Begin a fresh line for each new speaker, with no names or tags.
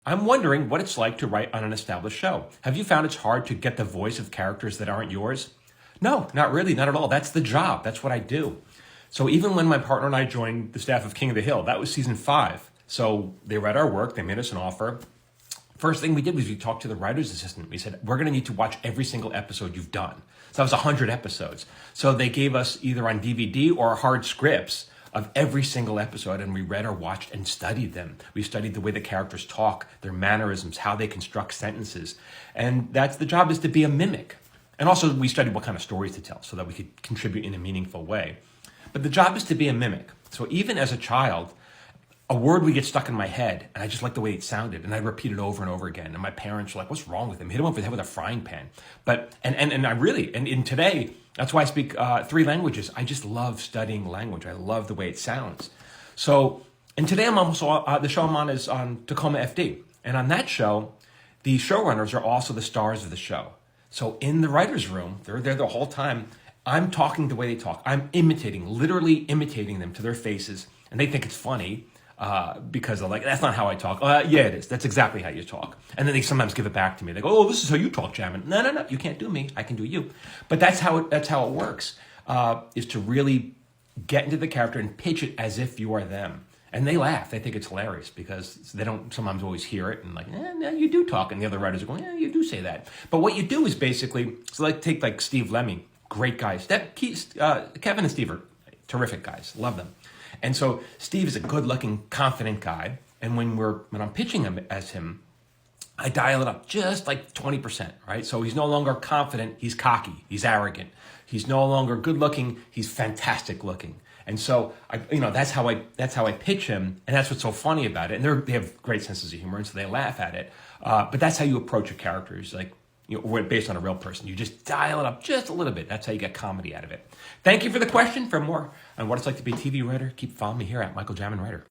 I'm wondering what it's like to write on an established show. Have you found it's hard to get the voice of characters that aren't yours? No, not really, not at all. That's the job. That's what I do. So even when my partner and I joined the staff of King of the Hill, that was season 5. So they read our work, they made us an offer. First thing we did was we talked to the writer's assistant. We said, we're going to need to watch every single episode you've done. So that was 100 episodes. So they gave us either on DVD or hard scripts of every single episode, and we read or watched and studied them. We studied the way the characters talk, their mannerisms, how they construct sentences. And that's the job, is to be a mimic. And also we studied what kind of stories to tell so that we could contribute in a meaningful way. But the job is to be a mimic. So even as a child, a word would get stuck in my head, and I just liked the way it sounded, and I'd repeat it over and over again. And my parents were like, "What's wrong with him? Hit him over the head with a frying pan." But and I really, and in today, that's why I speak 3 languages. I just love studying language. I love the way it sounds. So, and today I'm also the show I'm on is on Tacoma FD, and on that show, the showrunners are also the stars of the show. So in the writers' room, they're there the whole time. I'm talking the way they talk. I'm imitating, literally imitating them to their faces, and they think it's funny. Because they're like, that's not how I talk. Yeah, it is. That's exactly how you talk. And then they sometimes give it back to me. They go, oh, this is how you talk, Jamin. No, you can't do me. I can do you. But that's how it works, is to really get into the character and pitch it as if you are them. And they laugh. They think it's hilarious because they don't sometimes always hear it and like, no, you do talk. And the other writers are going, yeah, you do say that. But what you do is basically, so take like Steve Lemmy, great guys. Kevin and Steve are terrific guys. Love them. And so Steve is a good-looking, confident guy. And when I'm pitching him as him, I dial it up just like 20%, right? So he's no longer confident, he's cocky, he's arrogant. He's no longer good-looking, he's fantastic-looking. And so that's how I pitch him, and that's what's so funny about it. And they have great senses of humor, and so they laugh at it. But that's how you approach a character. It's like, based on a real person. You just dial it up just a little bit. That's how you get comedy out of it. Thank you for the question. For more on what it's like to be a TV writer, keep following me here at Michael Jamin Writer.